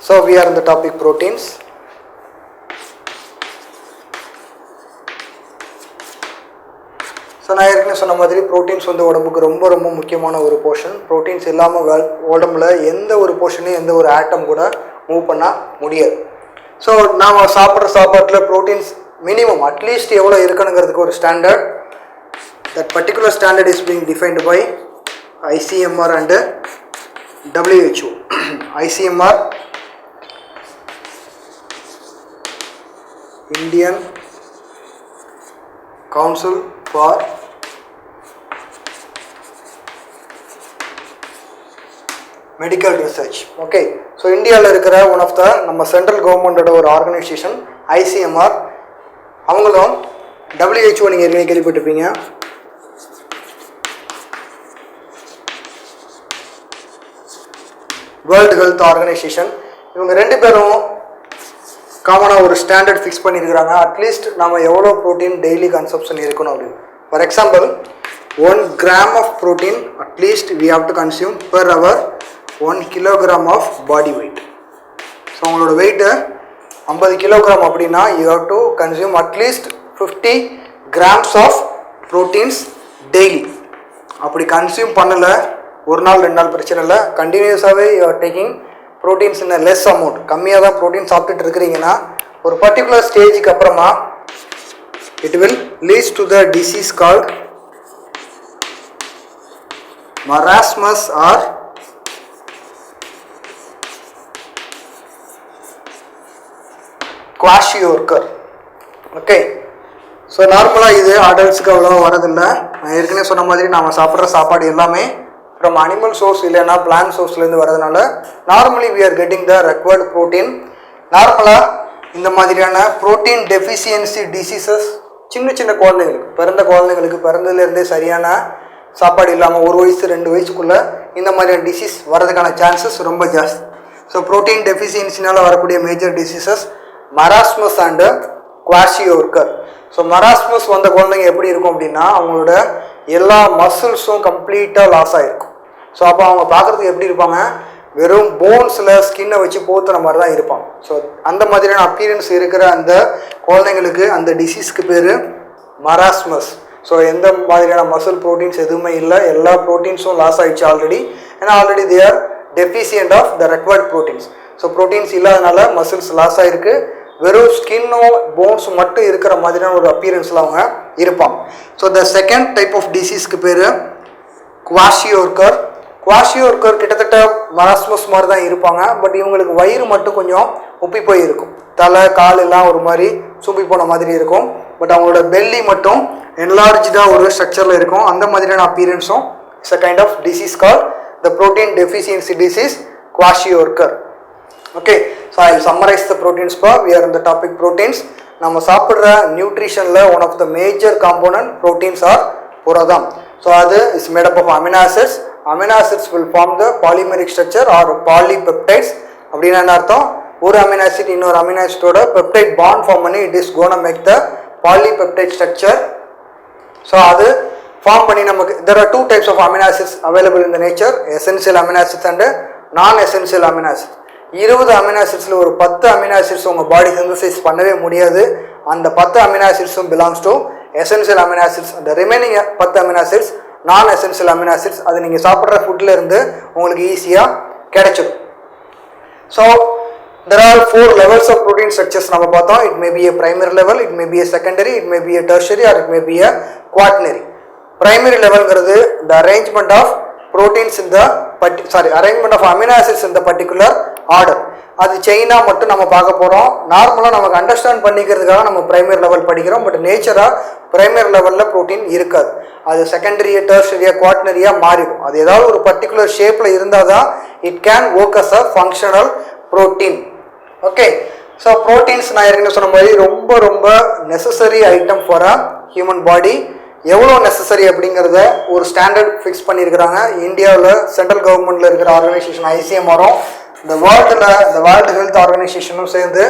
So we are in the topic proteins. So நான் ஏற்கனவே சொன்ன மாதிரி ப்ரோட்டீன்ஸ் வந்து உடம்புக்கு ரொம்ப ரொம்ப முக்கியமான ஒரு போர்ஷன். ப்ரோட்டீன்ஸ் இல்லாமல் உடம்புல எந்த ஒரு போர்ஷனையும் எந்த ஒரு ஆட்டம் கூட மூவ் பண்ண முடியாது. ஸோ நாம் சாப்பிட்ற சாப்பாட்டில் ப்ரோட்டீன்ஸ் மினிமம் அட்லீஸ்ட் எவ்வளோ இருக்கணுங்கிறதுக்கு ஒரு standard. That particular standard is being defined by ICMR and WHO. ICMR, Indian Council for Medical Research. Okay, so இந்தியாவில் இருக்கிற ஒன் ஆஃப் த நம்ம சென்ட்ரல் கவர்மெண்டோட ஒரு ஆர்கனைசேஷன் ICMR. அவங்களும் WHO நீங்கள் ஏற்கனவே கேள்விப்பட்டிருப்பீங்க. World health organisation. இவங்க ரெண்டு பேரும் காமனாக ஒரு ஸ்டாண்டர்ட் ஃபிக்ஸ் பண்ணியிருக்கிறாங்க. அட்லீஸ்ட் நம்ம எவ்வளோ ப்ரோட்டீன் டெய்லி கன்சப்ஷன் இருக்கணும் அப்படின்னு. For example 1 gram of protein at least we have to consume per hour 1 kilogram of body weight. So உங்களோட வெயிட்டு 50 kilogram அப்படின்னா you have to consume at least 50 grams of proteins daily. அப்படி consume பண்ணலை, ஒரு நாள் 2 நாள் பிரச்சனை இல்லை, கண்டினியூஸாகவே you are taking proteins in less amount, கம்மியாக தான் ப்ரோட்டீன் சாப்பிட்டுட்டு இருக்கிறீங்கன்னா ஒரு பர்டிகுலர் ஸ்டேஜுக்கு அப்புறமா it will leads to the disease called marasmus or kwashiorkor. Okay, so நார்மலாக இது அடல்ட்ஸுக்கு அவ்வளோவா வரதில்லை. நான் ஏற்கனவே சொன்ன மாதிரி நாம் சாப்பிட்ற சாப்பாடு எல்லாமே ஃப்ரம் அனிமல் சோர்ஸ் இல்லைன்னா பிளான்ட் சோர்ஸ்லேருந்து வரதுனால normally we are getting the required protein. நார்மலாக இந்த மாதிரியான ப்ரோட்டீன் டெஃபிஷியன்சி டிசீசஸ் சின்ன சின்ன குழந்தைங்களுக்கு பிறந்ததுலேருந்தே சரியான சாப்பாடு இல்லாமல் 1 வயசு 2 வயசுக்குள்ளே இந்த மாதிரியான டிசீஸ் வரதுக்கான சான்சஸ் ரொம்ப ஜாஸ்தி. ஸோ ப்ரோட்டீன் டெஃபிஷியன்சினால் வரக்கூடிய major diseases marasmus and kwashiorkor. So marasmus வந்த குழந்தைங்க எப்படி இருக்கும் அப்படின்னா அவங்களோட எல்லா மசில்ஸும் கம்ப்ளீட்டாக லாஸ் ஆகிருக்கும். ஸோ அப்போ அவங்க பார்க்குறதுக்கு எப்படி இருப்பாங்க, வெறும் போன்ஸில் ஸ்கின்னை வச்சு போத்துற மாதிரி தான் இருப்பாங்க. ஸோ அந்த மாதிரியான அப்பியரன்ஸ் இருக்கிற அந்த குழந்தைங்களுக்கு அந்த டிசீஸ்க்கு பேர் மராஸ்மஸ். ஸோ எந்த மாதிரியான மசில் ப்ரோட்டீன்ஸ் எதுவுமே இல்லை, எல்லா ப்ரோட்டீன்ஸும் லாஸ் ஆகிடுச்சு ஆல்ரெடி. ஏன்னா already they are deficient of the required proteins. So proteins இல்லாதனால மசில்ஸ் லாஸ் ஆகிருக்கு, வெறும் ஸ்கின்னும் போன்ஸ் மட்டும் இருக்கிற மாதிரியான ஒரு அப்பியரன்ஸில் அவங்க இருப்பாங்க. So the second type of டிசீஸ்க்கு பேர் குவாஷியோர்கர். குவாஷியோர்கர் கிட்டத்தட்ட மராஸ்மஸ் மாதிரி தான் இருப்பாங்க. பட் இவங்களுக்கு வயிறு மட்டும் கொஞ்சம் உப்பி போய் இருக்கும், தலை கால் எல்லாம் ஒரு மாதிரி சூப்பி போன மாதிரி இருக்கும். பட் அவங்களோட பெல்லி மட்டும் என்லார்ஜாக ஒரு ஸ்ட்ரக்சரில் இருக்கும். அந்த மாதிரியான அப்பியரன்ஸும் it's a kind of disease call the protein deficiency disease kwashiorkor. Okay, so I summarize the proteins பா. வி ஆர் இந்த டாபிக் ப்ரோட்டீன்ஸ். நம்ம சாப்பிட்ற நியூட்ரிஷனில் one of the major component proteins are புரதம். ஸோ அது is made up of amino acids. Amino acids will form the polymeric structure or polypeptides. அப்படின்னா என்ன அர்த்தம், ஒரு அமினோ ஆசிட் இன்னொரு அமினோ ஆசிட்டோட பெப்டைட் பாண்ட் ஃபார்ம் பண்ணி it is gonna make the polypeptide structure. So அது ஃபார்ம் பண்ணி நமக்கு there are 2 types of amino acids available in the nature, essential amino acids and non-essential amino acids. 20 amino ஆசிட்ஸில் ஒரு 10 amino acids உங்கள் பாடி synthesise பண்ணவே முடியாது. அந்த 10 amino ஆசிட்ஸும் belongs to essential amino acids. அந்த remaining 10 amino acids non essential amino acids. அது நீங்கள் சாப்பிட்ற ஃபுட்டில் இருந்து உங்களுக்கு ஈஸியாக கிடைச்சிடும். So there are 4 levels of protein structures நம்ம பார்த்தோம். It may be a primary level, it may be a secondary, it may be a tertiary or it may be a quaternary. Primary levelங்கிறது the arrangement of proteins in the arrangement of amino acids in the particular order. அது செயினாக மட்டும் நம்ம பார்க்க போகிறோம். நார்மலாக நமக்கு understand பண்ணிக்கிறதுக்காக நம்ம primary level படிக்கிறோம். But நேச்சராக primary லெவலில் ப்ரோட்டீன் இருக்காது. அது செகண்டரியா டெர்ஷரியா குவாட்டனரியாக மாறிடும். அது ஏதாவது ஒரு பர்டிகுலர் ஷேப்பில் இருந்தால் தான் it can work as a functional protein. Okay, so proteins நான் ஏற்கனவே சொன்ன மாதிரி ரொம்ப ரொம்ப necessary item for a human body. எவ்வளோ நெசசரி அப்படிங்கிறத ஒரு ஸ்டாண்டர்ட் ஃபிக்ஸ் பண்ணியிருக்கிறாங்க. இந்தியாவில் சென்ட்ரல் கவர்மெண்ட்டில் இருக்கிற ஆர்கனைசேஷன் ICMR-ம் இந்த வேர்ல்டு ஹெல்த் ஆர்கனைசேஷனும் சேர்ந்து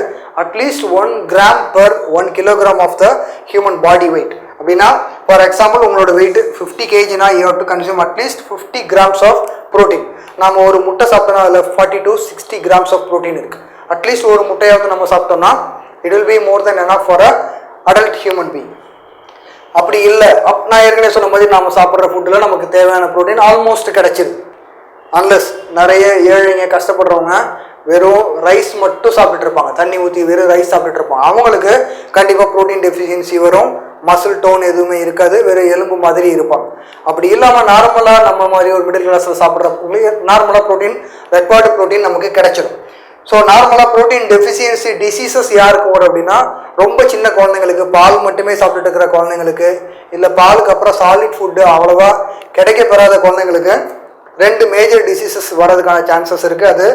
at least 1 gram per 1 kilogram of the human body weight. அப்படின்னா ஃபார் எக்ஸாம்பிள் உங்களோட weight 50 kg you have to consume at least 50 grams of protein. நம்ம ஒரு முட்டை சாப்பிட்டோம்னா அதில் 40 to 60 grams ஆஃப் ப்ரோட்டீன் இருக்குது. அட்லீஸ்ட் ஒரு முட்டையாவது நம்ம சாப்பிட்டோம்னா it will be more then enough for a adult human being. அப்படி இல்லை, நான் ஏற்கனவே சொன்ன மாதிரி நம்ம சாப்பிட்ற ஃபுட்டில் நமக்கு தேவையான ப்ரோட்டீன் ஆல்மோஸ்ட் கிடைச்சிது. அன்லஸ் நிறைய ஏழைங்க கஷ்டப்படுறவங்க வெறும் ரைஸ் மட்டும் சாப்பிட்டுட்டு இருப்பாங்க, தண்ணி ஊற்றி வெறும் ரைஸ் சாப்பிட்டுட்டு இருப்பாங்க. அவங்களுக்கு கண்டிப்பாக ப்ரோட்டீன் டெஃபிஷியன்சி வரும், மசில் டோன் எதுவுமே இருக்காது, வெறும் எலும்பு மாதிரி இருப்பாங்க. அப்படி இல்லாமல் நார்மலாக நம்ம மாதிரி ஒரு மிடில் கிளாஸில் சாப்பிட்றவங்களுக்கு நார்மலாக ப்ரோட்டீன், ரெக்வயர்டு ப்ரோட்டீன் நமக்கு கிடைச்சிடும். ஸோ நார்மலாக ப்ரோட்டீன் டெஃபிஷியன்சி டிசீசஸ் யாருக்கு வரும் அப்படின்னா, ரொம்ப சின்ன குழந்தைங்களுக்கு, பால் மட்டுமே சாப்பிட்டுட்டு இருக்கிற குழந்தைங்களுக்கு, இல்லை பாலுக்கு அப்புறம் சாலிட் ஃபுட்டு அவ்வளோவா கிடைக்க பெறாத குழந்தைங்களுக்கு 2 மேஜர் டிசீசஸ் வரதுக்கான சான்சஸ் இருக்குது. அது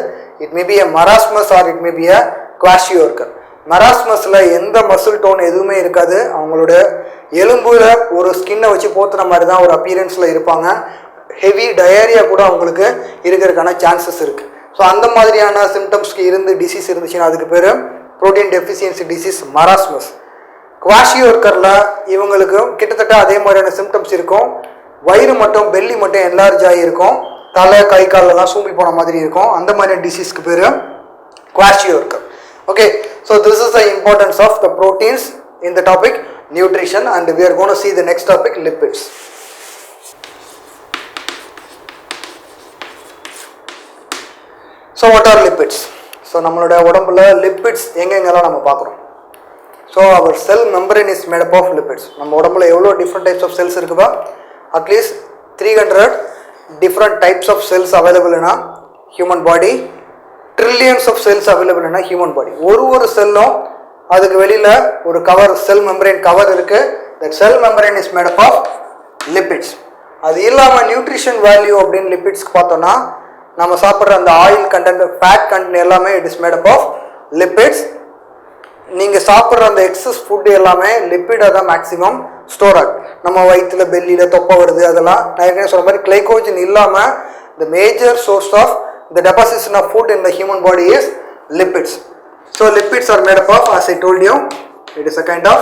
it may be a marasmus or it may be a kwashiorkor. மராஸ்மஸில் எந்த மசில் டோன் எதுவுமே இருக்காது, அவங்களோட எலும்புல ஒரு ஸ்கின்னை வச்சு போத்துற மாதிரி தான் ஒரு அப்பியரன்ஸில் இருப்பாங்க. ஹெவி டயரியா கூட அவங்களுக்கு இருக்கிறதுக்கான சான்சஸ் இருக்குது. ஸோ அந்த மாதிரியான சிம்டம்ஸ்க்கு டிசீஸ் இருந்துச்சுன்னா அதுக்கு பேர் ப்ரோட்டீன் டெஃபிஷியன்சி டிசீஸ் மராஸ்மஸ். குவாஷியோர்கரில் இவங்களுக்கு கிட்டத்தட்ட அதே மாதிரியான சிம்டம்ஸ் இருக்கும். வயிறு மட்டும், பெல்லி மட்டும் என்லார்ஜ் ஆகியிருக்கும், தலை கை காலெல்லாம் சூம்பி போன மாதிரி இருக்கும். அந்த மாதிரியான டிசீஸ்க்கு பேர் kwashiorkor. Okay, so this is the importance of the proteins in the topic nutrition, and we are going to see the next topic, lipids. So what are lipids? So நம்மளோட உடம்புல lipids எங்கெங்கெல்லாம் நம்ம பார்க்குறோம். So our cell membrane is made up of lipids. நம்ம உடம்புல எவ்வளோ different types of cells இருக்குப்பா? At least 300 different types of cells available in a human body. Trillions of cells available in a human body. ஒரு செல்லும் அதுக்கு வெளியில் ஒரு cover, செல் membrane cover இருக்குது. that cell membrane is made up of lipids. அது இல்லாமல் nutrition value அப்படின்னு லிப்பிட்ஸ்க்கு பார்த்தோன்னா, நம்ம சாப்பிட்ற அந்த ஆயில் கண்டென்ட், ஃபேட் கண்டென்ட் எல்லாமே it is made up of lipids. நீங்கள் சாப்பிட்ற அந்த எக்ஸஸ் ஃபுட்டு எல்லாமே லிப்பிடாக தான் மேக்ஸிமம் ஸ்டோர் ஆகும். நம்ம வயிற்றில் பெல்லியில் தொப்பை வருது, அதெல்லாம் நான் ஏற்கனவே சொல்கிற மாதிரி கிளைகோஜன் இல்லாமல் the major source of the deposition of food in the human body is lipids. So lipids are made up of, as I told you, it is a kind of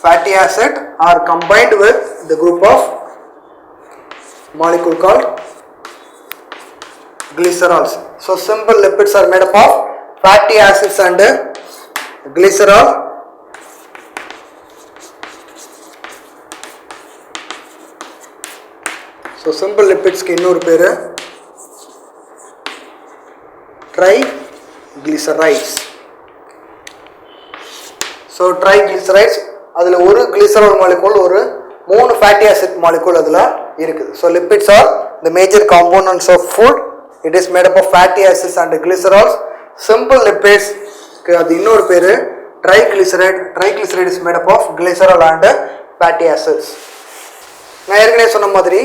fatty acid are combined with the group of molecule called glycerols. So simple lipids are made up of fatty acids and glycerol. So simple lipids க்கு இன்னொரு பேரு triglycerides. So triglycerides, அதில் ஒரு glycerol molecule, ஒரு 3 fatty acid molecule அதில் இருக்குது. So lipids are the major components of food. It is made up of fatty acids and glycerols. Simple lipids அது இன்னொரு பேர் triglyceride. Triglyceride is made up of glycerol and fatty acids. நான் ஏற்கனவே சொன்ன மாதிரி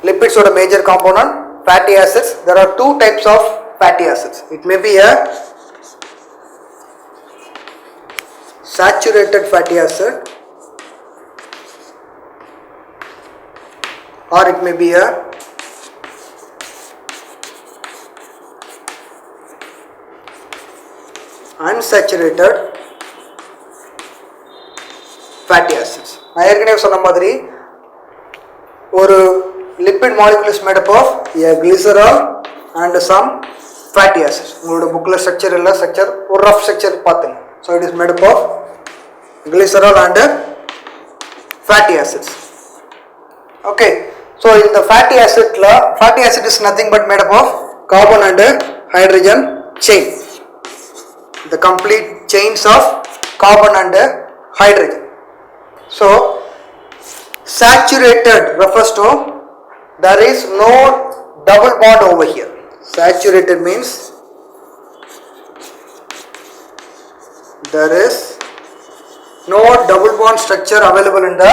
lipids ஓட major component fatty acids. There are 2 types of fatty acids. It may be a saturated fatty acid or it may be a unsaturated fatty acids. நான் ஏற்கனவே சொன்ன மாதிரி ஒரு lipid molecule is made up of a glycerol and some fatty acids. உங்களோட புக்கில் structure இல்லை, structure ஒரு rough structure பார்த்துங்க. So it is made up of glycerol and fatty acids. Okay, so இந்த fatty acid is nothing but made up of carbon and hydrogen chain. The complete chains of carbon and hydrogen. So saturated refers to there is no double bond over here. Saturated means there is no double bond structure available in the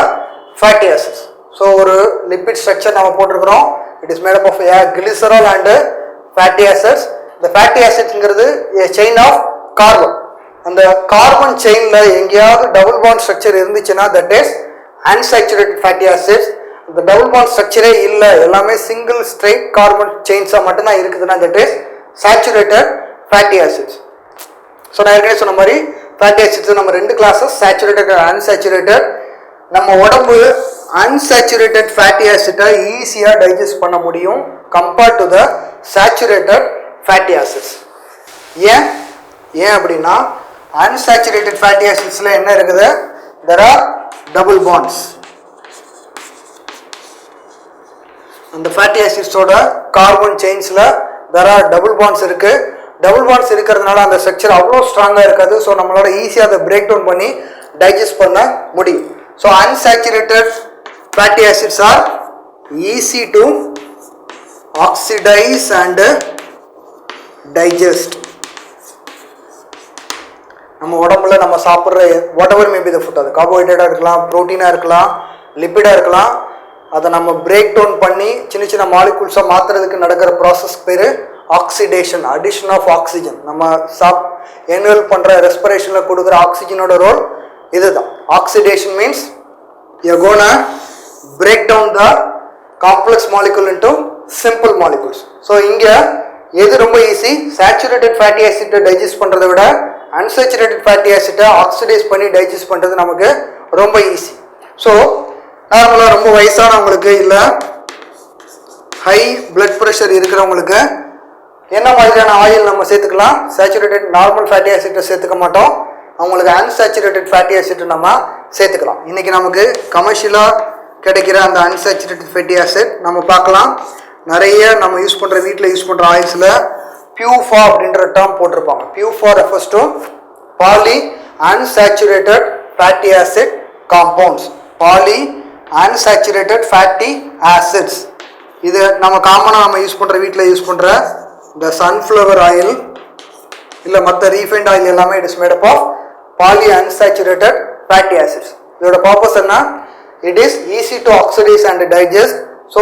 fatty acids. So ஒரு lipid structure நாம போட்டிருக்கிறோம். It is made up of a glycerol and fatty acids. The fatty acids ங்கிறது a chain of carbon. அந்த carbon செயின்ல எங்கேயாவது double bond structure இருந்துச்சுன்னா that is unsaturated fatty acids. இந்த double bond ஸ்ட்ரக்சரே இல்லை, எல்லாமே சிங்கிள் ஸ்ட்ரெயிட் கார்பன் செயின்ஸாக மட்டும்தான் இருக்குதுன்னா that is saturated fatty acids. So நான் ஏற்கனவே சொன்ன மாதிரி fatty acids நம்ம 2 கிளாஸஸ், saturated and unsaturated. நம்ம உடம்பு unsaturated fatty acid ஈஸியாக டைஜஸ்ட் பண்ண முடியும் compared to the saturated fatty acids. ஏன் அப்படின்னா unsaturated fatty acidsல என்ன இருக்குது? There are double bonds. அந்த fatty acids ஓட carbon chainsல there are double bonds இருக்கு. டபுள் பாண்ட்ஸ் இருக்கிறதுனால அந்த ஸ்ட்ரக்சர் அவ்வளோ ஸ்ட்ராங்காக இருக்காது. ஸோ நம்மளோட ஈஸியாக அதை பிரேக் டவுன் பண்ணி டைஜஸ்ட் பண்ண முடியும். So unsaturated fatty acids are easy to oxidize and digest. நம்ம உடம்புல நம்ம சாப்பிட்ற whatever may be the food, அது கார்போஹைட்ரேட்டாக இருக்கலாம், ப்ரோட்டீனாக இருக்கலாம், லிப்பிடாக இருக்கலாம், அதை நம்ம பிரேக் டவுன் பண்ணி சின்ன சின்ன மாலிகூல்ஸாக மாற்றுறதுக்கு நடக்கிற ப்ராசஸ் பேர் ஆக்சிடேஷன், அடிஷன் ஆஃப் ஆக்சிஜன். நம்ம இன்ஹேல் பண்ணுற ரெஸ்பிரேஷனில் கொடுக்குற ஆக்சிஜனோட ரோல் இதுதான். Oxidation means you're gonna break down the complex molecule into simple molecules. So இங்கே எது ரொம்ப ஈஸி? சேச்சுரேட்டட் ஃபேட்டி ஆசிட்டை டைஜஸ்ட் பண்ணுறதை விட அன்சேச்சுரேட்டட் ஃபேட்டி ஆசிட்டை ஆக்சிடைஸ் பண்ணி டைஜஸ்ட் பண்ணுறது நமக்கு ரொம்ப ஈஸி. ஸோ நார்மலாக ரொம்ப வயசானவங்களுக்கு இல்லை ஹை பிளட் ப்ரெஷர் இருக்கிறவங்களுக்கு என்ன மாதிரியான ஆயில் நம்ம சேர்த்துக்கலாம்? சேச்சுரேட்டட் நார்மல் ஃபேட்டி ஆசிட்டை சேர்த்துக்க மாட்டோம், அவங்களுக்கு அன்சேச்சுரேட்டட் ஃபேட்டி ஆசிட் நம்ம சேர்த்துக்கலாம். இன்றைக்கி நமக்கு கமர்ஷியலாக கிடைக்கிற அந்த அன்சேச்சுரேட்டட் ஃபேட்டி ஆசிட் நம்ம பார்க்கலாம். நிறைய நம்ம யூஸ் பண்ணுற வீட்டில் யூஸ் பண்ணுற ஆயில்ஸில் பியூஃபா அப்படின்ற டேர்ம் போட்டிருப்பாங்க. PUFA refers to poly unsaturated fatty acid compounds, poly unsaturated fatty acids. இது நம்ம காமனாக நம்ம யூஸ் பண்ணுற வீட்டில் யூஸ் பண்ணுற இந்த சன்ஃப்ளவர் ஆயில் இல்லை மற்ற ரீஃபைண்ட் ஆயில் எல்லாமே it is made up of poly unsaturated fatty acids. இதோட பர்பஸ் என்ன? It is easy to oxidise and digest. So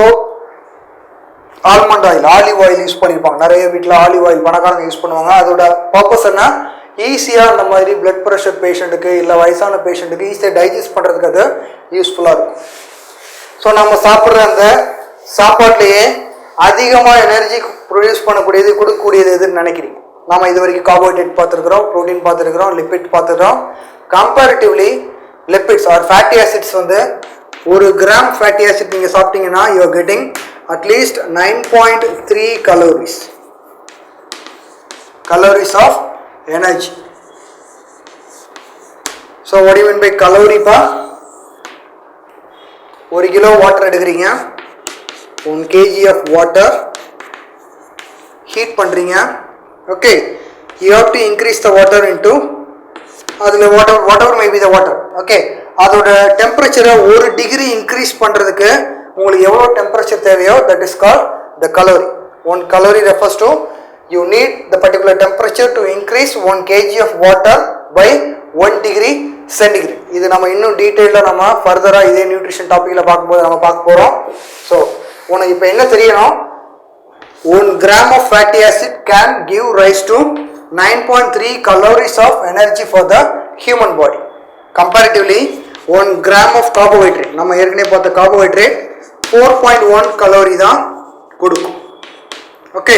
almond oil, olive oil use பண்ணியிருப்பாங்க நிறைய வீட்டில், ஆலிவ் ஆயில் பணக்காரங்க யூஸ் பண்ணுவாங்க. அதோட பர்பஸ் என்ன? ஈஸியாக அந்த மாதிரி பிளட் ப்ரெஷர் பேஷண்ட்டுக்கு இல்லை வயசான பேஷண்ட்டுக்கு ஈஸியாக டைஜஸ்ட் பண்ணுறதுக்கு அது யூஸ்ஃபுல்லாக இருக்கும். ஸோ நம்ம சாப்பிட்ற அந்த சாப்பாட்லேயே அதிகமாக எனர்ஜி ப்ரொடியூஸ் பண்ணக்கூடியது, கொடுக்கக்கூடியது எதுன்னு நினைக்கிறீங்க? நம்ம இது வரைக்கும் கார்போஹைட்ரேட் பார்த்துருக்குறோம், ப்ரோட்டீன் பார்த்துருக்குறோம், லிப்பிட் பார்த்துருக்குறோம். Comparatively lipids are fatty acids வந்து ஒரு கிராம் ஃபேட்டி ஆசிட் நீங்கள் சாப்பிட்டீங்கன்னா you are getting at least 9.3 calories of energy. So what do you mean by calorie pa? 1 kilo water எடுக்கிறீங்க, 1 kg of water heat பண்ணுறீங்க. Okay, you have to increase the water into அதில் whatever may be the water. Okay, அதோட டெம்பரேச்சரை 1 degree increase பண்ணுறதுக்கு உங்களுக்கு எவ்வளோ temperature தேவையோ that is called the calorie. 1 calorie refers to you need the particular temperature to increase 1 kg of water by 1 degree centigrade. இது நம்ம இன்னும் டீட்டெயிலாக நம்ம ஃபர்தராக இதே நியூட்ரிஷன் டாப்பிக்கில் பார்க்கும்போது நம்ம பார்க்க போகிறோம். ஸோ உனக்கு இப்போ என்ன தெரியணும்? 1 gram of fatty acid can give rise to 9.3 calories of energy for the human body. Comparatively 1 gram of carbohydrate, நம்ம ஏற்கனவே பார்த்த carbohydrate 4.1 calorie தான் கொடுக்கும். ஓகே,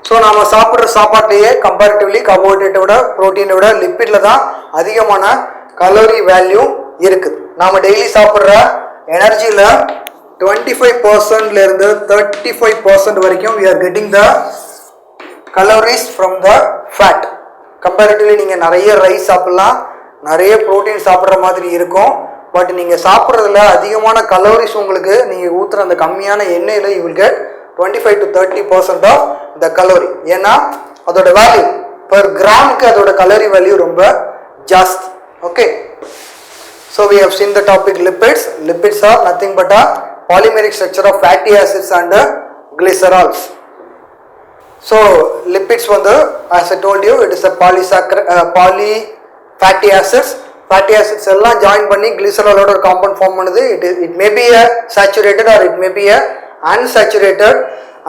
ஸோ நம்ம சாப்பிட்ற சாப்பாட்லேயே கம்பேரிட்டிவ்லி கார்போஹைட்ரேட்டை விட ப்ரோட்டீனை விட லிப்பிடில் தான் அதிகமான கலோரி வேல்யூ இருக்குது. நாம் டெய்லி சாப்பிட்ற எனர்ஜியில் 25%லேருந்து 35% வரைக்கும் we are getting the calories from the fat. Comparatively நீங்கள் நிறைய ரைஸ் சாப்பிட்லாம், நிறைய ப்ரோட்டீன் சாப்பிட்ற மாதிரி இருக்கும். பட் நீங்கள் சாப்பிட்றதுல அதிகமான கலோரிஸ் உங்களுக்கு நீங்கள் ஊற்றுற அந்த கம்மியான எண்ணெயில் you will get 25 to 30% of the calorie. ஏன்னா அதோட வேல்யூ பர் கிராமுக்கு அதோட கலோரி வேல்யூ ரொம்ப ஜாஸ்தி. Okay, so we have seen the topic lipids. Lipids are nothing but a polymeric structure of fatty acids and glycerols. So lipids வந்து as I told you it is a poly fatty acids. Fatty acids எல்லாம் join பண்ணி glycerolோட ஒரு compound form பண்ணுது. It may be a saturated or it may be a unsaturated.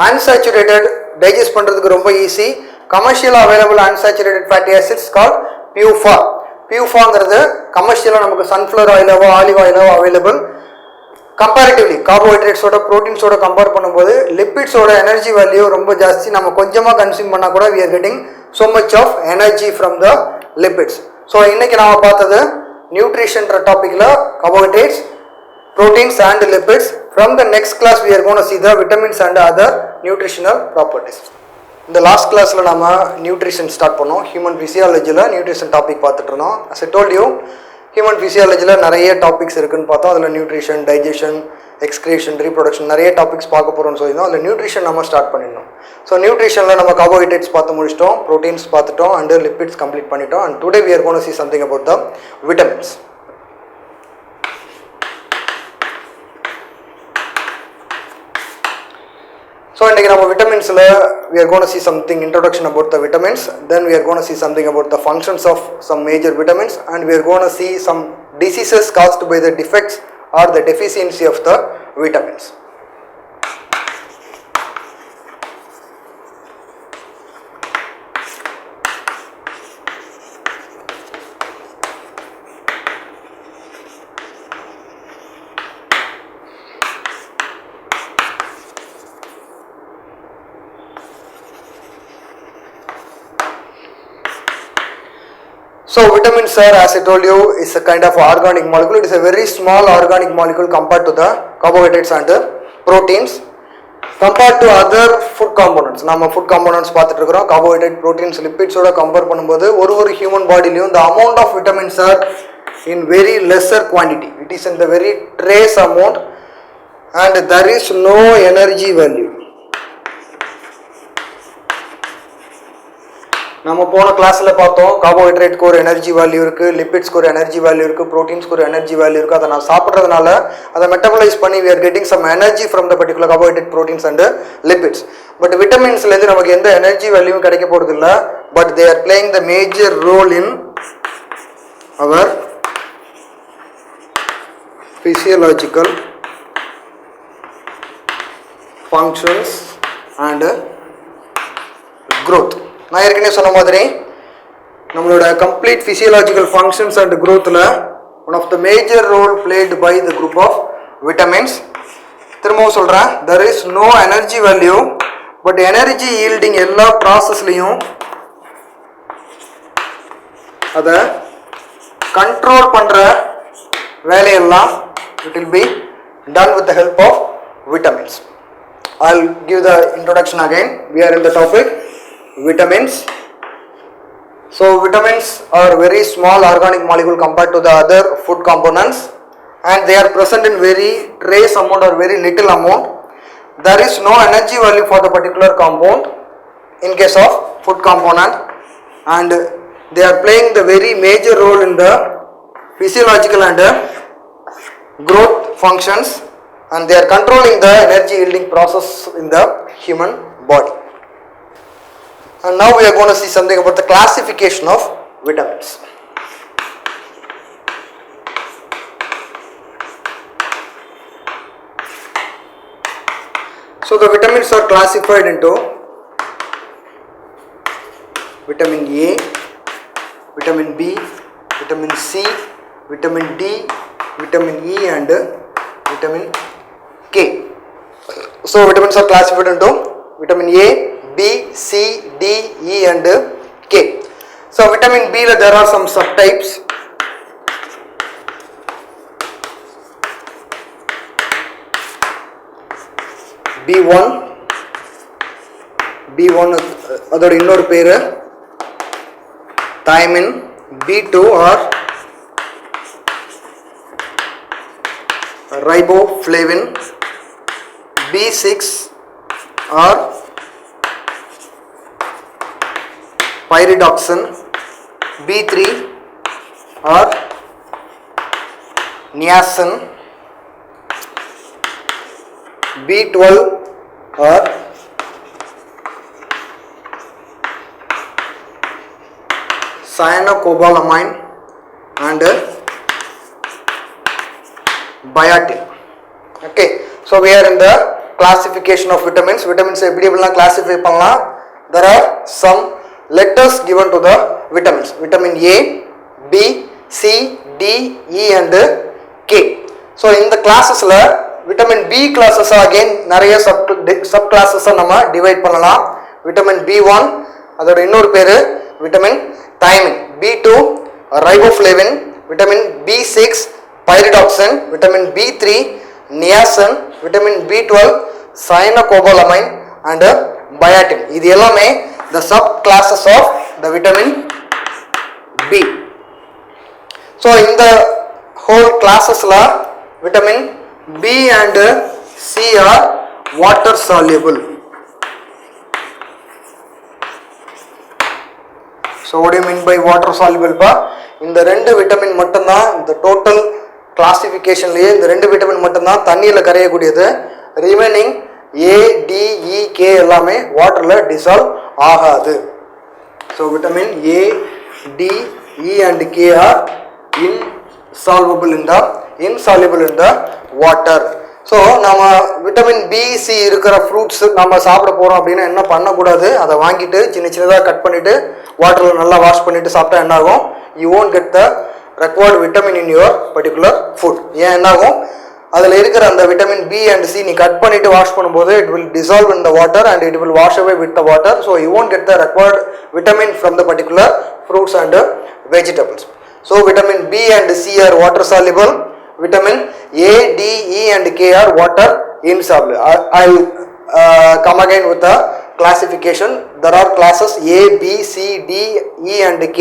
Unsaturated digest பண்ணுறதுக்கு ரொம்ப easy. கமர்ஷியலாக available unsaturated fatty acids called PUFA. PUFAங்கிறது கமர்ஷியலாக நமக்கு சன்ஃப்ளவர் ஆயிலாவோ ஆலிவ் ஆயிலாவோ அவைலபிள். கம்பேரிட்டிவ்லி கார்போஹைட்ரேட்ஸோட ப்ரோட்டீன்ஸோட கம்பேர் பண்ணும்போது லிப்பிட்ஸோட எனர்ஜி வேல்யூ ரொம்ப ஜாஸ்தி. நம்ம கொஞ்சமாக கன்சியூம் பண்ணால் கூட we are getting so much of energy from the lipids. So இன்றைக்கி நாம் பார்த்தது நியூட்ரிஷன்ற டாப்பிக்கில் carbohydrates, proteins and lipids. From the next class we are going to see the vitamins and other nutritional properties. இந்த last கிளாஸில் நம்ம nutrition start பண்ணோம். Human ஃபிசியாலஜியில் nutrition topic பார்த்துட்டு இருந்தோம். as I told you, human ஃபிசியாலஜியில் நிறைய டாபிக்ஸ் இருக்குன்னு பார்த்தோம். அதில் நியூட்ரிஷன், டைஜஷன், எக்ஸ்கிரேஷன், ரீப்ரொடக்ஷன் நிறைய டாபிக்ஸ் பார்க்க போகிறோம்னு சொல்லியிருந்தோம். அதில் நியூட்ரிஷன் நம்ம ஸ்டார்ட் பண்ணிடணும். ஸோ நியூட்ரிஷனில் நம்ம கார்போஹைட்ரேட்ஸ் பார்த்து முடிச்சிட்டோம், ப்ரோட்டீன்ஸ் பார்த்துட்டோம், அண்ட் லிப்பிட்ஸ் கம்ப்ளீட் பண்ணிட்டோம். And today we are going to see something about the vitamins. So இன்றைக்கி நம்ம விட்டமின்ஸில் we are going to see something introduction about the vitamins, then we are going to see something about the functions of some major vitamins, and we are going to see some diseases caused by the defects or the deficiency of the vitamins. So vitamins are, as I told you, is a kind of organic molecule. It is a very small organic molecule compared to the carbohydrates and the proteins. Compared to other food components, நம்ம food components பார்த்துட்டு இருக்கிறோம். carbohydrate, proteins, lipids ஓட compare பண்ணும்போது ஒரு human bodyலையும் the amount of vitamins are in very lesser quantity. It is in the very trace amount and there is no energy value. நம்ம போன கிளாஸில் பார்த்தோம், கார்போஹைட்ரேட்க்கு ஒரு எனர்ஜி வேல்யூ இருக்குது, லிப்பிட்ஸ்க்கு ஒரு எனர்ஜி வேல்யூ இருக்குது, ப்ரோட்டீன்ஸ்க்கு ஒரு எனர்ஜி வேல்யூ இருக்குது. அதை நான் சாப்பிட்றதுனால அதை மெட்டபலைஸ் பண்ணி we are getting some energy from the particular carbohydrate, proteins and lipids. But விட்டமின்ஸ்லேருந்து நமக்கு எந்த எனர்ஜி வேல்யூவும் கிடைக்க போகிறது இல்லை. But they are playing the major role in our physiological functions and growth. நான் ஏற்கனவே சொன்ன மாதிரி நம்மளோட கம்ப்ளீட் ஃபிசியலாஜிக்கல் ஃபங்க்ஷன்ஸ் அண்ட் க்ரோத்தில் one of the major role played by the group of vitamins. திரும்பவும் சொல்கிறேன், there is no energy value, but energy yielding எல்லா ப்ராசஸ்லையும் அதை கண்ட்ரோல் பண்ணுற வேலையெல்லாம் it will be done with the help of vitamins. I'll give the introduction again. We are in the topic vitamins. So vitamins are very small organic molecule compared to the other food components, and they are present in very trace amount or very little amount. There is no energy value for the particular compound in case of food component, and they are playing the very major role in the physiological and growth functions, and they are controlling the energy yielding process in the human body. And now we are going to see something about the classification of vitamins. So the vitamins are classified into vitamin A, vitamin B, vitamin C, vitamin D, vitamin E and vitamin K. So vitamins are classified into vitamin A, B, C, D, E and K. So vitamin B there are some subtypes. B1 அதோட இன்னொரு பேரு thiamine. B2 or riboflavin. B6 or pyridoxine. B3 or niacin. B12 or cyanocobalamin and biotin. Okay, so we are in the classification of vitamins. Vitamins எப்படி எப்படிலாம் classify பண்ணலாம்? There are some letters given to the vitamins. Vitamin A, B, C, D, E and K. So in the classes la vitamin B classes again நிறைய sub classes நம்ம divide பண்ணலாம். Vitamin B1 அதோட இன்னொரு பேரு vitamin thiamine. B2 riboflavin. Vitamin B6 pyridoxine. Vitamin B3 niacin. Vitamin B12 cyanocobalamin and biotin. இது எல்லாமே the subclasses of the vitamin B. So in the whole classes la vitamin B and C are water soluble. So what do you mean by water soluble pa? இந்த ரெண்டு vitamin மட்டும் தான் இந்த total கிளாசிஃபிகேஷன்லயே இந்த ரெண்டு vitamin மட்டும் தான் தண்ணியில கரையக்கூடியது. Remaining A, D, E, K எல்லாமே வாட்டர்ல டிசால்வ் ஆகாது. So vitamin A, D, E and K are insoluble in the water. So நம்ம விட்டமின் பி சி இருக்கிற ஃப்ரூட்ஸ் நம்ம சாப்பிட போகிறோம் அப்படின்னா என்ன பண்ணக்கூடாது, அதை வாங்கிட்டு சின்ன சின்னதாக கட் பண்ணிவிட்டு வாட்டரில் நல்லா வாஷ் பண்ணிவிட்டு சாப்பிட்டா என்ன ஆகும், you won't get the required vitamin in your particular food. ஏன் என்ன ஆகும், அதில் இருக்கிற அந்த விட்டமின் பி அண்ட் சி நீ கட் பண்ணிவிட்டு வாஷ் பண்ணும்போது it will dissolve in the water and it will wash away with the water. So you won't get the required vitamin from the particular fruits and vegetables. So vitamin B and C are water soluble. Vitamin A, D, E and K are water insoluble. I'll come again with the classification. There are classes A, B, C, D, E and K.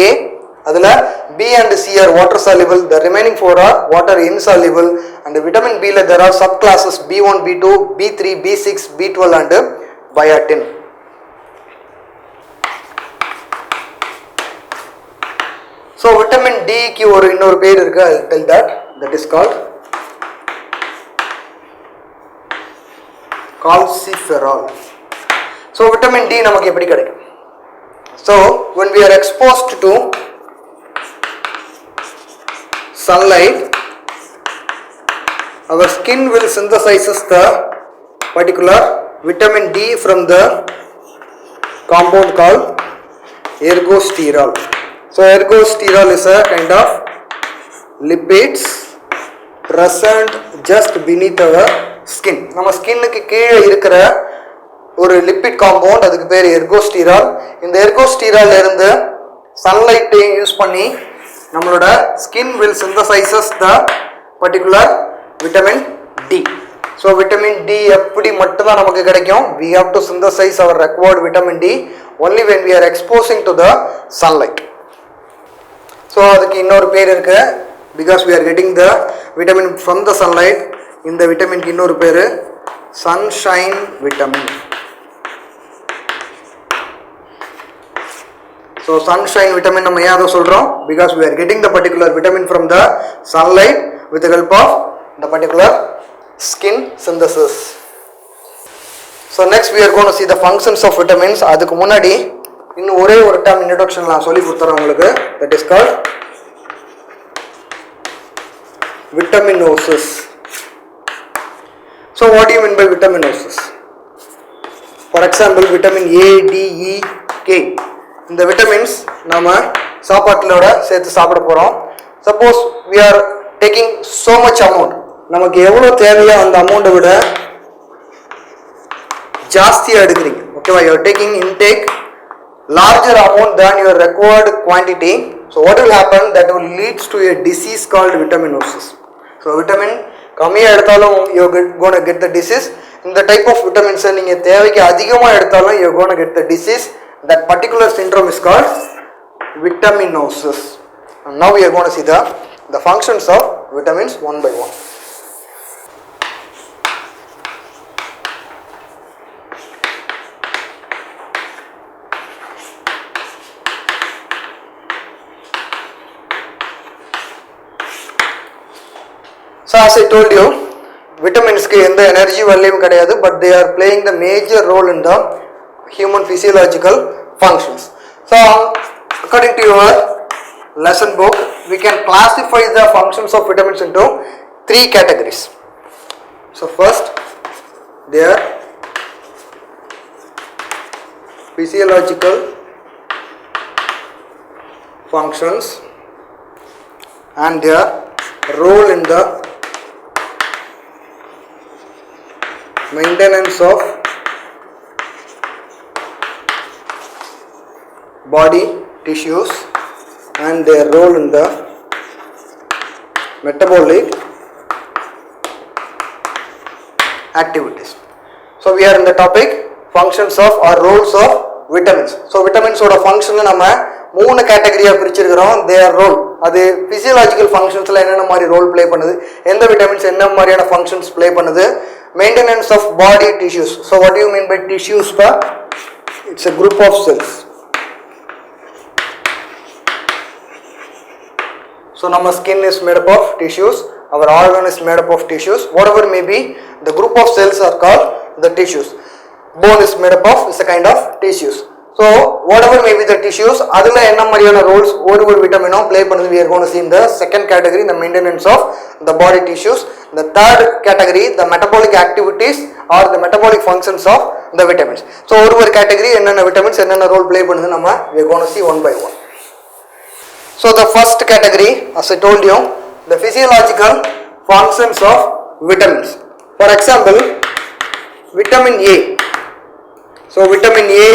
Adula B and C are water soluble. The remaining four are water insoluble. And the vitamin B la there are subclasses B1, B2, B3, B6, B12 and biotin. So vitamin D க்கு ஒரு இன்னொரு பேர் இருக்கு, I'll tell that is called calciferol. So vitamin D நமக்கு எப்படி கிடைக்கும்? So when we are exposed to sunlight, our skin will synthesize the particular vitamin D from the compound called ergosterol. So ergosterol is a kind of lipids present just beneath our skin. நம்ம ஸ்கின்னுக்கு கீழே இருக்கிற ஒரு lipid compound, அதுக்கு பேர் எர்கோஸ்டீரால். இந்த எர்கோஸ்டீரால் இருந்து சன்லைட்டையும் use பண்ணி நம்மளோட skin will synthesizes the particular vitamin D. So vitamin D எப்படி மட்டும்தான் நமக்கு கிடைக்கும், we have to synthesize our required vitamin D only when we are exposing to the sunlight. So அதுக்கு இன்னொரு பேர் இருக்கு, because we are getting the vitamin from the sunlight. இந்த விட்டமின்க்கு இன்னொரு பேர் sunshine vitamin. So sunshine vitamin நம்ம ஏன் அதை சொல்றோம், because we are getting the particular vitamin from the sunlight with the help of the particular skin synthesis. So next we are going to see the functions of vitamins. அதுக்கு முன்னாடி இன்னும் ஒரே ஒரு term introduction நான் சொல்லி கொடுத்துறேன் உங்களுக்கு, that is called vitaminosis. So what do you mean by vitaminosis? For example, vitamin A, D, E, K. இந்த vitamins நாம சாப்பாட்டுலோட சேர்த்து சாப்பிட போறோம். Suppose we are taking so much amount, நமக்கு எவ்வளவு தேவையோ அந்த அமௌண்ட்டை விட ஜாஸ்தியா எடுக்கிறீங்க, ஓகேவா, you are taking intake larger amount than your required quantity. So what will happen, that will leads to a disease called vitaminosis. So vitamin கம்மியா எடுத்தாலும் you are going to get the disease. இந்த type of vitamins நீங்க தேவைக்கு அதிகமா எடுத்தாலும் you are going to get the disease. That particular syndrome is called vitaminosis. And now we are going to see the functions of vitamins one by one. So as I told you, vitamins க்கு எந்த energy வேல்யூவும் கிடையாது, but they are playing the major role in the human physiological functions. So according to your lesson book, we can classify the functions of vitamins into three categories. So first, their physiological functions and their role in the maintenance of body tissues and their role in the metabolic activities. So we are in the topic functions of or roles of vitamins. So vitamins ஓட function நம்ம மூணு கேட்டகரியா பிரிச்சிருக்கிறோம். their role, அது physiological functionsல என்னென்ன மாதிரி role play பண்ணுது, எந்த vitamins என்ன மாதிரியான ஃபங்க்ஷன்ஸ் ப்ளே பண்ணுது, maintenance of body tissues. So what do you mean by tissues? It's a group of cells. So our skin is made up of tissues, our organ is made up of tissues, whatever may be, the group of cells are called the tissues. Bone is made up of, is a kind of tissues. So whatever may be the tissues, adula enna mariyana roles ஒரு vitamin play பண்ணுது, we are going to see in the second category, the maintenance of the body tissues. The third category, the metabolic activities or the metabolic functions of the vitamins. So ஒரு category என்னென்ன vitamins என்னென்ன role play பண்ணுது நம்ம we are going to see one by one. So the first category, as I told you, the physiological functions of vitamins. For example, vitamin A. So vitamin A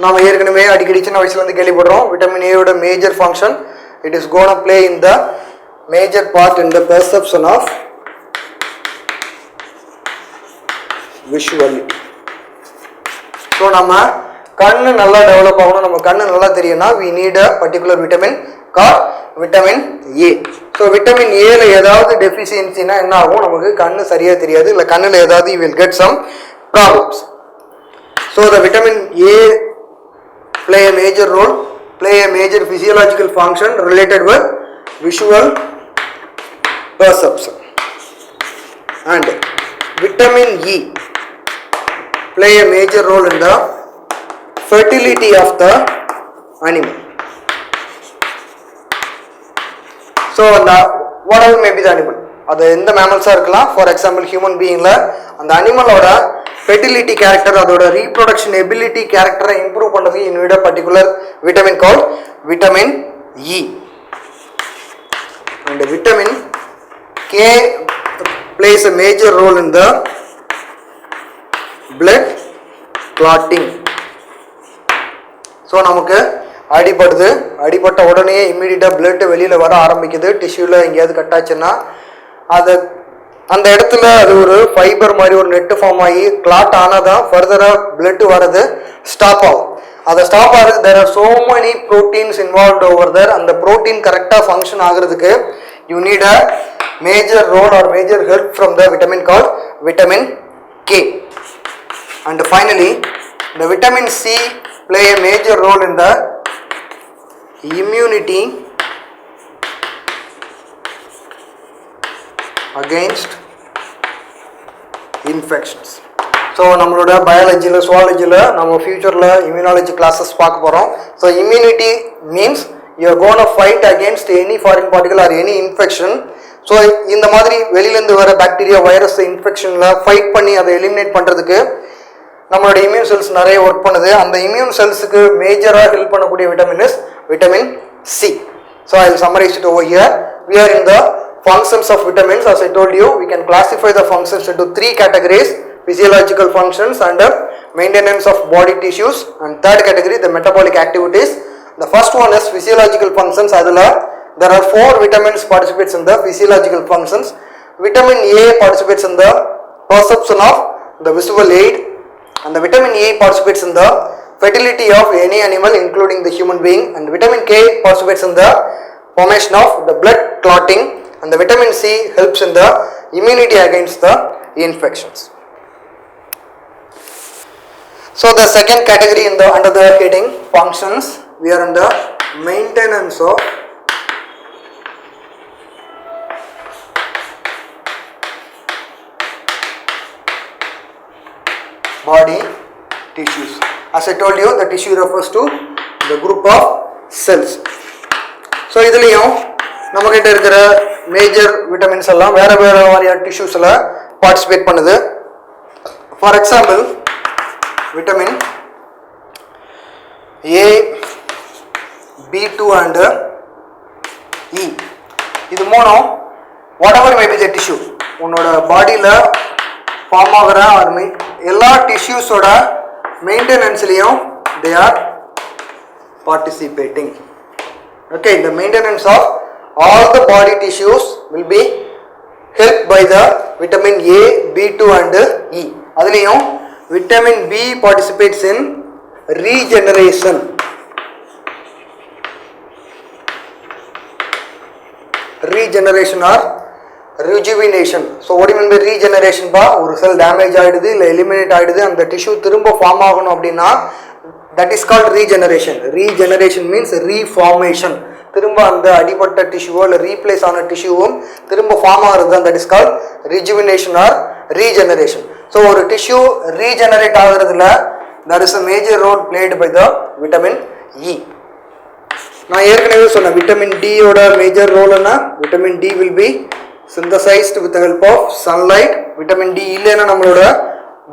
நாம ஏற்கனவே அடிக்கடி சின்ன வயசுல இருந்து கேள்விப்படுறோம். vitamin A ஓட major function, it is going to play in the major part in the perception of visuality. So நம்ம கண்ணு நல்லா டெவலப் ஆகணும், நம்ம கண்ணு நல்லா தெரியணும்னா we need a particular vitamin called vitamin A. So vitamin A ல ஏதாவது deficiencyனா என்ன ஆகும், நமக்கு கண்ணு சரியா தெரியாது, இல்ல கண்ணுல ஏதாவது you will get some problems. So the vitamin A play a major role, play a major physiological function related with visual perception. And vitamin E play a major role in the fertility of the animal. So whatever may be the animal, அது எந்த மேமல்ஸா இருக்கலாம், for example human பீயிங்ல அந்த அனிமலோட fertility character, அதோட reproduction ability character improve பண்றதுக்கு you need a particular vitamin called vitamin E. And vitamin K plays a major role in the blood clotting. So நமக்கு அடிபட்ட உடனே இமிடியேட்டா blood வெளியில வர ஆரம்பிக்குது, டிஷ்யூல எங்கேயாவது கட்டாச்சுன்னா அது அந்த இடத்துல அது ஒரு ஃபைபர் மாதிரி ஒரு நெட் ஃபார்ம் ஆகி கிளாட் ஆனாதான் ஃபர்தரா பிளட் வரது ஸ்டாப் ஆகும். அதை ஸ்டாப் ஆகுது, there are so many proteins involved over there. அந்த புரோட்டீன் கரெக்டா ஃபங்க்ஷன் ஆகுறதுக்கு you need a major role or major help from the vitamin called vitamin K. And finally the vitamin C play a major role in the immunity against infections. So நம்மளோட பயாலஜில சுவாலஜில நம்ம ஃபியூச்சர்ல immunology classes பார்க்க போறோம். So immunity means you are going to fight against any foreign particle or any infection. So இந்த மாதிரி வெளியில இருந்து வர பாக்டீரியா வைரஸ் இன்ஃபெக்ஷன்ல ஃபைட் பண்ணி அதை எலிமினேட் பண்றதுக்கு நம்மளோட இம்யூன் செல்ஸ் நிறைய ஒர்க் பண்ணுது. அந்த இம்யூன் செல்ஸ்க்கு மேஜரா ஹெல்ப் பண்ணக்கூடிய vitamin is vitamin C. So I will summarize it over here. We are in the functions of vitamins. As I told you, we can classify the functions into three categories: physiological functions and maintenance of body tissues, and third category the metabolic activities. The first one is physiological functions. Adula there are four vitamins participates in the physiological functions. Vitamin A participates in the perception of the visual aid, and the vitamin E participates in the fertility of any animal including the human being, and vitamin K participates in the formation of the blood clotting, and the vitamin C helps in the immunity against the infections. So the second category in the under the heading functions, we are in the maintenance of body tissues. As I told you, the tissue refers to the group of cells. So இதுலயும் நம்ம கிட்ட இருக்கிற major vitamins எல்லாம் வேற வேற மாதிரியான டிஷ்யூஸ்ல participate பண்ணுது. For example vitamin A, B2 and E, இது மூணும் whatever may be the tissue, உன்னோட பாடியில ஃபார்ம் ஆகிற எல்லா டிஷ்யூஸோட மெயின்டெனன்ஸ்லையும் they are participating. Okay, the maintenance of all the body tissues will be helped by the vitamin A, B2 and E. அதுலயும் vitamin B participates in regeneration. Regeneration or rejuvenation. So what do you mean by regeneration? ஒரு செல் damage ஆயிடுது இல்லை eliminate ஆயிடுது, அந்த tissue திரும்ப form ஆகணும் அப்படின்னா that is called regeneration. Regeneration means reformation. திரும்ப அந்த அடிபட்ட டிஷ்யூவோ இல்லை ரீப்ளேஸ் ஆன டிஷ்யூவும் திரும்ப ஃபார்ம் ஆகிறது தான், that is called rejuvenation or regeneration. So ஒரு டிஷ்யூ ரீஜெனரேட் ஆகுறதுல there is a major role played by the vitamin E. நான் ஏற்கனவே சொன்னேன் விட்டமின் டி யோட மேஜர் ரோல் என்ன, vitamin D will be synthesized with the help of sunlight. Vitamin D இல்லைன்னா நம்மளோட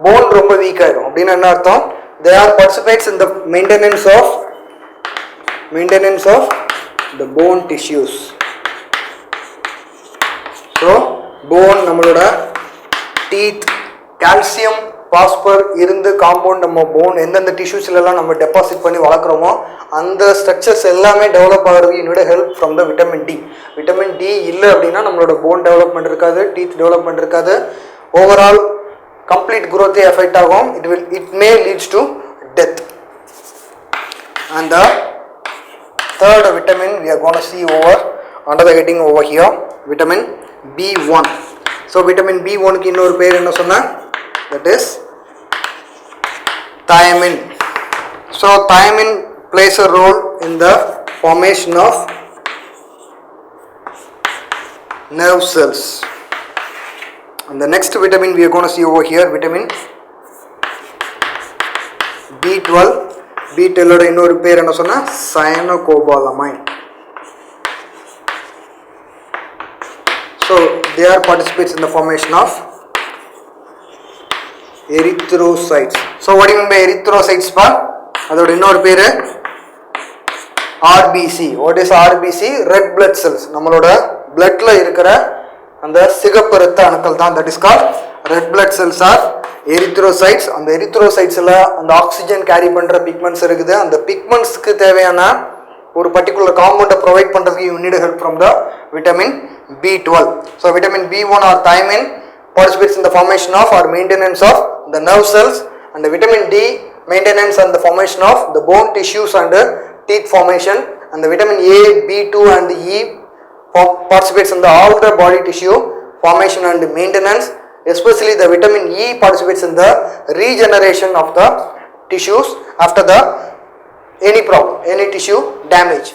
phone ரொம்ப வீக் ஆயிடும். அப்படின்னு என்ன அர்த்தம், they are participates in the maintenance of the bone tissues. so bone நம்மளோட teeth, கால்சியம், பாஸ்பர் இருந்து காம்பவுண்ட் நம்ம போன் எந்தெந்த டிஷ்யூஸ்லாம் நம்ம டெபாசிட் பண்ணி வளர்க்குறோமோ அந்த ஸ்ட்ரக்சர்ஸ் எல்லாமே டெவலப் ஆகிறதுக்கு என்னோட help from the vitamin D. Vitamin D இல்லை அப்படின்னா நம்மளோட போன் டெவலப்மெண்ட் இருக்காது, டீத் டெவலப்மெண்ட் இருக்காது, ஓவரால் கம்ப்ளீட் growth எஃபெக்ட் ஆகும். It may leads to death. And the third vitamin we are going to see over under the heading over here, vitamin B1. so vitamin B1 க்கு இன்னொரு பேர் என்ன சொன்னா, that is thiamine. so thiamine plays a role in the formation of nerve cells. and the next vitamin we are going to see over here, vitamin B12. B12 ஓட இன்னொரு பேர் என்ன சொன்னா, cyanocobalamin. so they are participates in the formation of erythrocytes. so what do you mean by erythrocytes pa, அதோட இன்னொரு பேரு RBC. what is RBC? red blood cells. நம்மளோட bloodல இருக்கிற அந்த சிகப்பு இரத்த அணுக்கள் தான், that is called red blood cells are erythrocytes. அந்த erythrocytesல அந்த ஆக்சிஜன் கேரி பண்ற பிக்மெண்ட்ஸ் இருக்குது. அந்த பிக்மெண்ட்ஸ்க்கு தேவையான ஒரு பர்టిక్యులர் காம்பவுண்டை ப்ரொவைட் பண்றதுக்கு you need help from the vitamin B12. so vitamin B1 or thiamine participates in the formation of or maintenance of the nerve cells, and the vitamin D maintenance and the formation of the bone tissues and teeth formation, and the vitamin A, B2 and E participates in the all the body tissue formation and maintenance. especially the vitamin E participates in the regeneration of the tissues after the any problem, any tissue damage.